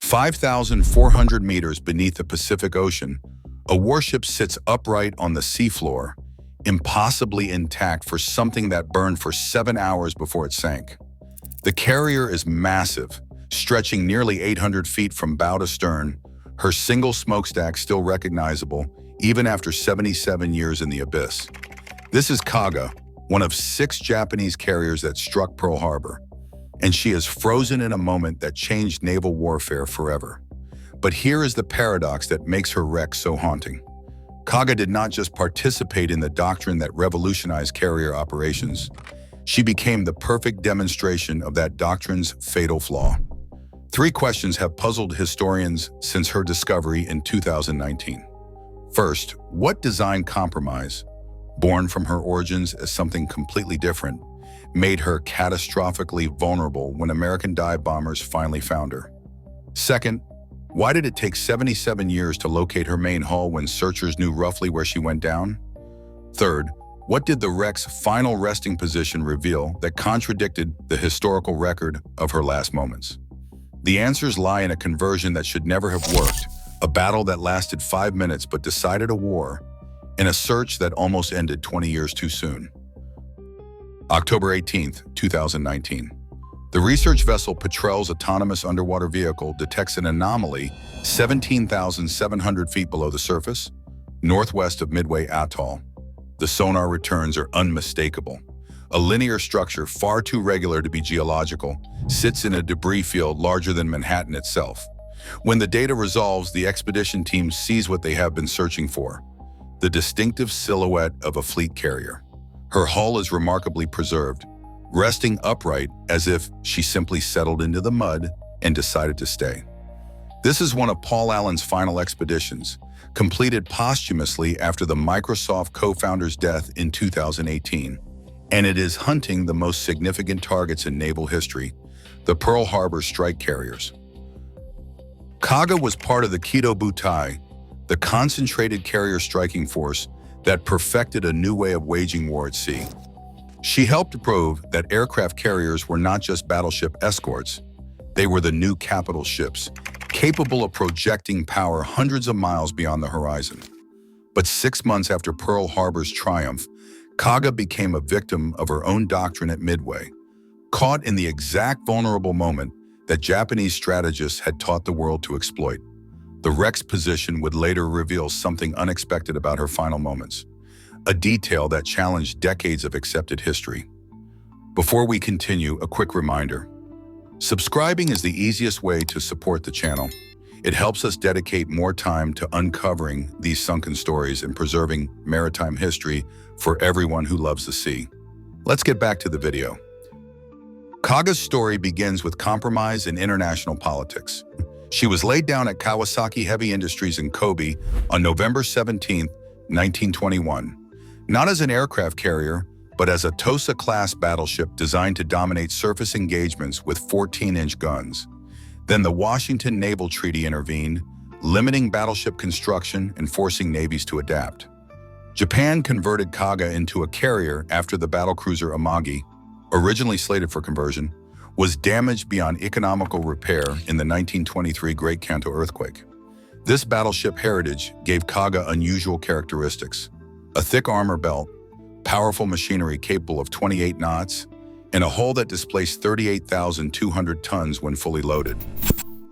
5,400 meters beneath the Pacific Ocean, a warship sits upright on the seafloor, impossibly intact for something that burned for 7 hours before it sank. The carrier is massive, stretching nearly 800 feet from bow to stern, her single smokestack still recognizable even after 77 years in the abyss. This is Kaga, one of 6 Japanese carriers that struck Pearl Harbor, and she is frozen in a moment that changed naval warfare forever. But here is the paradox that makes her wreck so haunting. Kaga did not just participate in the doctrine that revolutionized carrier operations. She became the perfect demonstration of that doctrine's fatal flaw. 3 questions have puzzled historians since her discovery in 2019. First, what design compromise, born from her origins as something completely different, made her catastrophically vulnerable when American dive bombers finally found her? Second, why did it take 77 years to locate her main hull when searchers knew roughly where she went down? Third, what did the wreck's final resting position reveal that contradicted the historical record of her last moments? The answers lie in a conversion that should never have worked, a battle that lasted 5 minutes but decided a war, and a search that almost ended 20 years too soon. October 18, 2019. The research vessel Petrel's autonomous underwater vehicle detects an anomaly 17,700 feet below the surface, northwest of Midway Atoll. The sonar returns are unmistakable. A linear structure far too regular to be geological sits in a debris field larger than Manhattan itself. When the data resolves, the expedition team sees what they have been searching for: the distinctive silhouette of a fleet carrier. Her hull is remarkably preserved, resting upright as if she simply settled into the mud and decided to stay. This is one of Paul Allen's final expeditions, completed posthumously after the Microsoft co-founder's death in 2018, and it is hunting the most significant targets in naval history, the Pearl Harbor strike carriers. Kaga was part of the Kido Butai, the concentrated carrier striking force that perfected a new way of waging war at sea. She helped to prove that aircraft carriers were not just battleship escorts. They were the new capital ships, capable of projecting power hundreds of miles beyond the horizon. But 6 months after Pearl Harbor's triumph, Kaga became a victim of her own doctrine at Midway, caught in the exact vulnerable moment that Japanese strategists had taught the world to exploit. The wreck's position would later reveal something unexpected about her final moments, a detail that challenged decades of accepted history. Before we continue, a quick reminder. Subscribing is the easiest way to support the channel. It helps us dedicate more time to uncovering these sunken stories and preserving maritime history for everyone who loves the sea. Let's get back to the video. Kaga's story begins with compromise in international politics. She was laid down at Kawasaki Heavy Industries in Kobe on November 17, 1921, not as an aircraft carrier, but as a Tosa-class battleship designed to dominate surface engagements with 14-inch guns. Then the Washington Naval Treaty intervened, limiting battleship construction and forcing navies to adapt. Japan converted Kaga into a carrier after the battlecruiser Amagi, originally slated for conversion, was damaged beyond economical repair in the 1923 Great Kanto earthquake. This battleship heritage gave Kaga unusual characteristics: a thick armor belt, powerful machinery capable of 28 knots, and a hull that displaced 38,200 tons when fully loaded.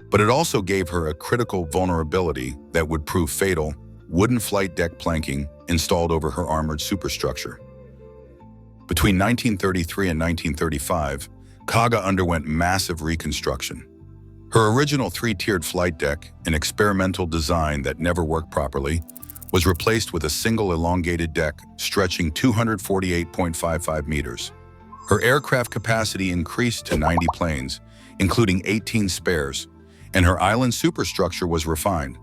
But it also gave her a critical vulnerability that would prove fatal: wooden flight deck planking installed over her armored superstructure. Between 1933 and 1935, Kaga underwent massive reconstruction. Her original 3-tiered flight deck, an experimental design that never worked properly, was replaced with a single elongated deck stretching 248.55 meters. Her aircraft capacity increased to 90 planes, including 18 spares, and her island superstructure was refined.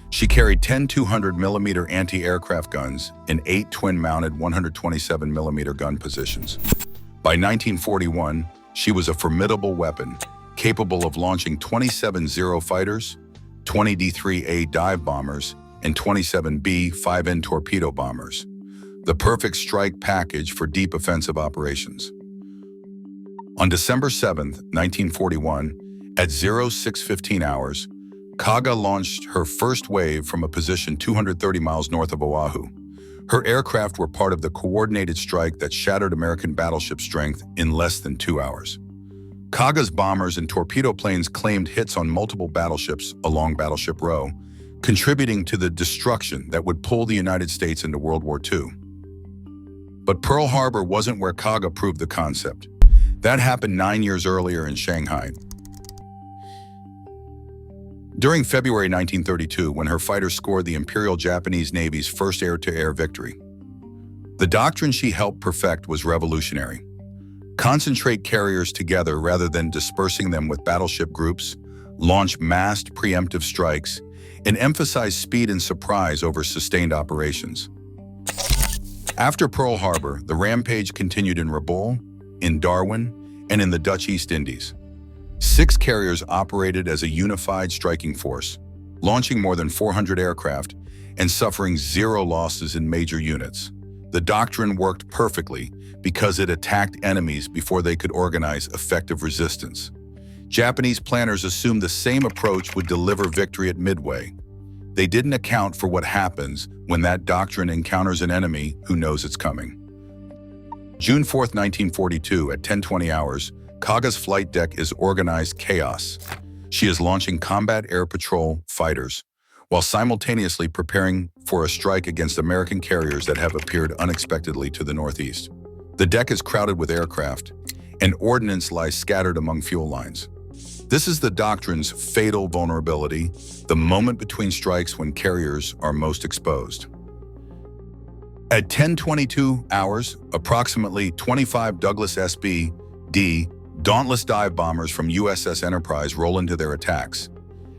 She carried 10 200mm anti-aircraft guns and 8 twin-mounted 127mm gun positions. By 1941, she was a formidable weapon, capable of launching 27 Zero fighters, 20 D-3A dive bombers, and 27 B-5N torpedo bombers, the perfect strike package for deep offensive operations. On December 7, 1941, at 0615 hours, Kaga launched her first wave from a position 230 miles north of Oahu. Her aircraft were part of the coordinated strike that shattered American battleship strength in less than 2 hours. Kaga's bombers and torpedo planes claimed hits on multiple battleships along Battleship Row, contributing to the destruction that would pull the United States into World War II. But Pearl Harbor wasn't where Kaga proved the concept. That happened 9 years earlier in Shanghai. During February 1932, when her fighters scored the Imperial Japanese Navy's first air-to-air victory. The doctrine she helped perfect was revolutionary. Concentrate carriers together rather than dispersing them with battleship groups, launch massed preemptive strikes, and emphasize speed and surprise over sustained operations. After Pearl Harbor, the rampage continued in Rabaul, in Darwin, and in the Dutch East Indies. 6 carriers operated as a unified striking force, launching more than 400 aircraft and suffering 0 losses in major units. The doctrine worked perfectly because it attacked enemies before they could organize effective resistance. Japanese planners assumed the same approach would deliver victory at Midway. They didn't account for what happens when that doctrine encounters an enemy who knows it's coming. June 4, 1942, at 10:20 hours, Kaga's flight deck is organized chaos. She is launching combat air patrol fighters, while simultaneously preparing for a strike against American carriers that have appeared unexpectedly to the northeast. The deck is crowded with aircraft, and ordnance lies scattered among fuel lines. This is the doctrine's fatal vulnerability, the moment between strikes when carriers are most exposed. At 10:22 hours, approximately 25 Douglas SB-D Dauntless dive bombers from USS Enterprise roll into their attacks.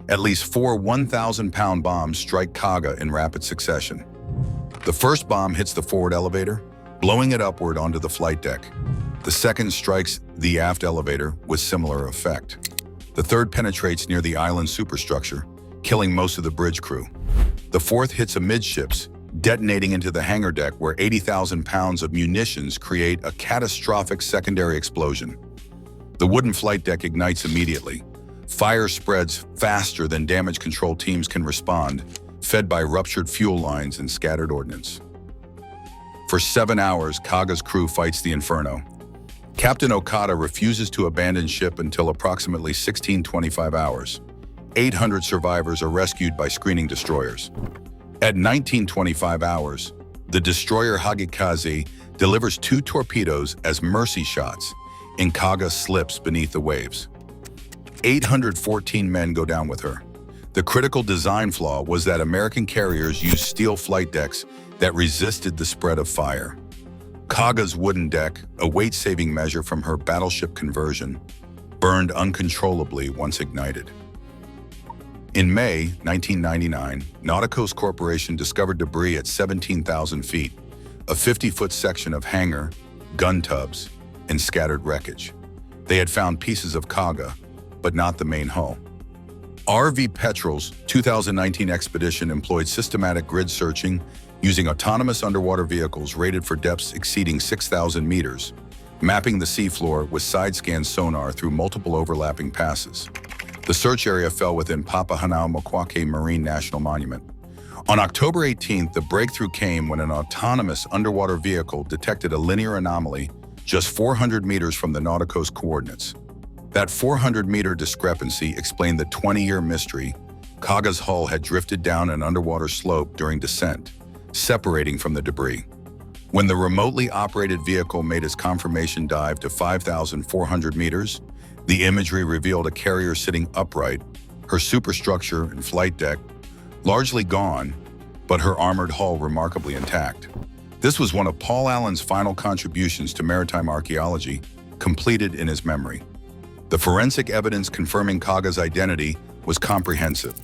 At least 4 1,000-pound bombs strike Kaga in rapid succession. The first bomb hits the forward elevator, blowing it upward onto the flight deck. The second strikes the aft elevator with similar effect. The third penetrates near the island superstructure, killing most of the bridge crew. The fourth hits amidships, detonating into the hangar deck where 80,000 pounds of munitions create a catastrophic secondary explosion. The wooden flight deck ignites immediately. Fire spreads faster than damage control teams can respond, fed by ruptured fuel lines and scattered ordnance. For 7 hours, Kaga's crew fights the inferno. Captain Okada refuses to abandon ship until approximately 16:25 hours. 800 survivors are rescued by screening destroyers. At 19:25 hours, the destroyer Hagikaze delivers 2 torpedoes as mercy shots, and Kaga slips beneath the waves. 814 men go down with her. The critical design flaw was that American carriers used steel flight decks that resisted the spread of fire. Kaga's wooden deck, a weight-saving measure from her battleship conversion, burned uncontrollably once ignited. In May 1999, Nauticos Corporation discovered debris at 17,000 feet, a 50-foot section of hangar, gun tubs, and scattered wreckage. They had found pieces of Kaga, but not the main hull. RV Petrel's 2019 expedition employed systematic grid searching using autonomous underwater vehicles rated for depths exceeding 6,000 meters, mapping the seafloor with side-scan sonar through multiple overlapping passes. The search area fell within Papahanaumokuakea Marine National Monument. On October 18th, the breakthrough came when an autonomous underwater vehicle detected a linear anomaly just 400 meters from the Nauticos coordinates. That 400-meter discrepancy explained the 20-year mystery. Kaga's hull had drifted down an underwater slope during descent, separating from the debris. When the remotely operated vehicle made its confirmation dive to 5,400 meters, the imagery revealed a carrier sitting upright, her superstructure and flight deck largely gone, but her armored hull remarkably intact. This was one of Paul Allen's final contributions to maritime archaeology, completed in his memory. The forensic evidence confirming Kaga's identity was comprehensive.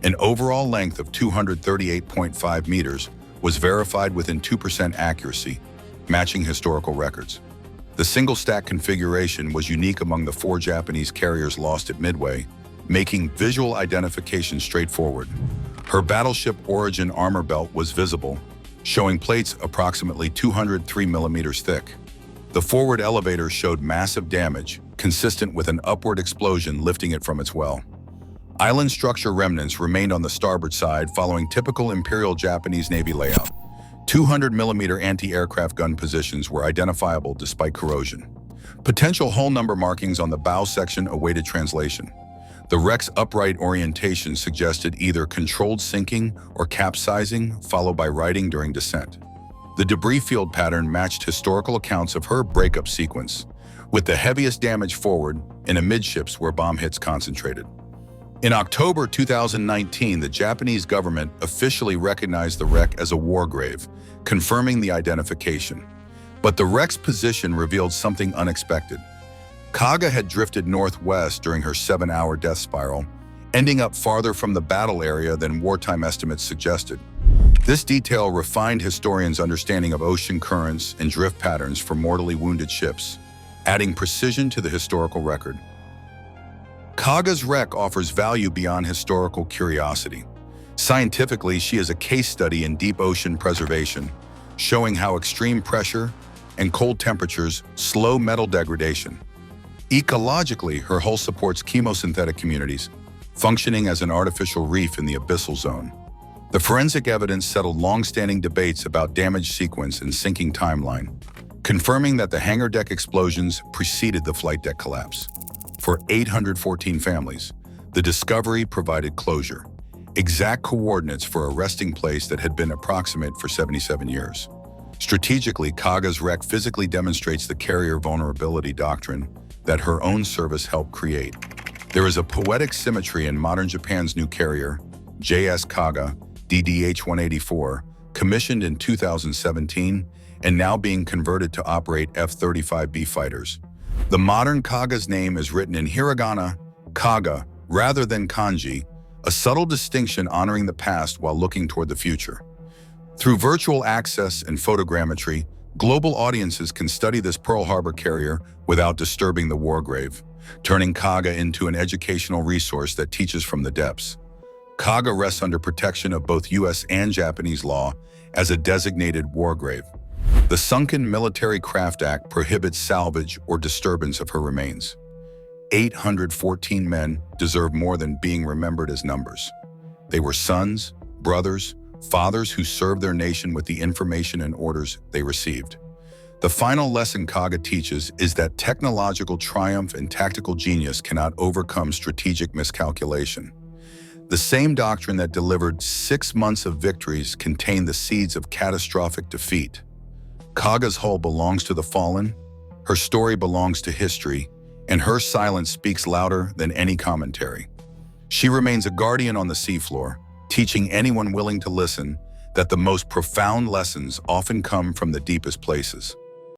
An overall length of 238.5 meters was verified within 2% accuracy, matching historical records. The single-stack configuration was unique among the 4 Japanese carriers lost at Midway, making visual identification straightforward. Her battleship origin armor belt was visible, showing plates approximately 203 millimeters thick. The forward elevator showed massive damage, consistent with an upward explosion lifting it from its well. Island structure remnants remained on the starboard side following typical Imperial Japanese Navy layout. 200mm anti-aircraft gun positions were identifiable despite corrosion. Potential hull number markings on the bow section awaited translation. The wreck's upright orientation suggested either controlled sinking or capsizing, followed by righting during descent. The debris field pattern matched historical accounts of her breakup sequence, with the heaviest damage forward and amidships where bomb hits concentrated. In October 2019, the Japanese government officially recognized the wreck as a war grave, confirming the identification. But the wreck's position revealed something unexpected. Kaga had drifted northwest during her 7-hour death spiral, ending up farther from the battle area than wartime estimates suggested. This detail refined historians' understanding of ocean currents and drift patterns for mortally wounded ships, adding precision to the historical record. Kaga's wreck offers value beyond historical curiosity. Scientifically, she is a case study in deep ocean preservation, showing how extreme pressure and cold temperatures slow metal degradation. Ecologically, her hull supports chemosynthetic communities, functioning as an artificial reef in the abyssal zone. The forensic evidence settled long-standing debates about damage sequence and sinking timeline, confirming that the hangar deck explosions preceded the flight deck collapse. For 814 families, the discovery provided closure, exact coordinates for a resting place that had been approximate for 77 years. Strategically, Kaga's wreck physically demonstrates the carrier vulnerability doctrine that her own service helped create. There is a poetic symmetry in modern Japan's new carrier, JS Kaga, DDH-184, commissioned in 2017 and now being converted to operate F-35B fighters. The modern Kaga's name is written in hiragana, Kaga, rather than kanji, a subtle distinction honoring the past while looking toward the future. Through virtual access and photogrammetry, global audiences can study this Pearl Harbor carrier without disturbing the war grave, turning Kaga into an educational resource that teaches from the depths. Kaga rests under protection of both U.S. and Japanese law as a designated war grave. The Sunken Military Craft Act prohibits salvage or disturbance of her remains. 814 men deserve more than being remembered as numbers. They were sons, brothers, fathers who served their nation with the information and orders they received. The final lesson Kaga teaches is that technological triumph and tactical genius cannot overcome strategic miscalculation. The same doctrine that delivered 6 months of victories contained the seeds of catastrophic defeat. Kaga's hull belongs to the fallen, her story belongs to history, and her silence speaks louder than any commentary. She remains a guardian on the seafloor, teaching anyone willing to listen that the most profound lessons often come from the deepest places.